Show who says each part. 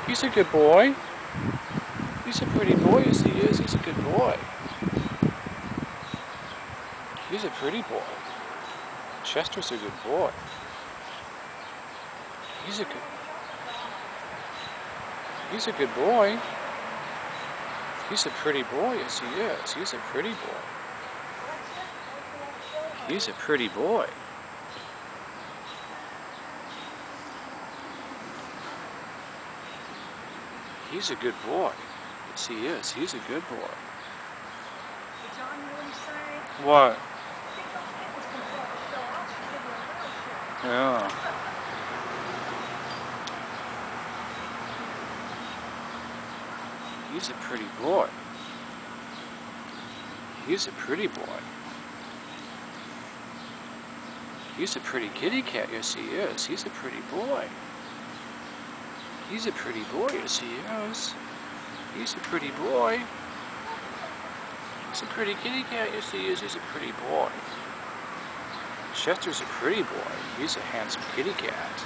Speaker 1: He's a good boy. He's a pretty boy, yes he is. He's a good boy. He's a pretty boy. Chester's a good boy. He's a good He's a good boy. He's a pretty boy, yes he is. He's a pretty boy. He's a pretty boy. He's a good boy. Yes he is. He's a good boy.
Speaker 2: John, you want to say?
Speaker 1: What? Yeah. He's a pretty boy. He's a pretty boy. He's a pretty kitty cat, yes he is. He's a pretty boy. He's a pretty boy, yes he is. He's a pretty boy. He's a pretty kitty cat, yes he is. He's a pretty boy. Chester's a pretty boy. He's a handsome kitty cat.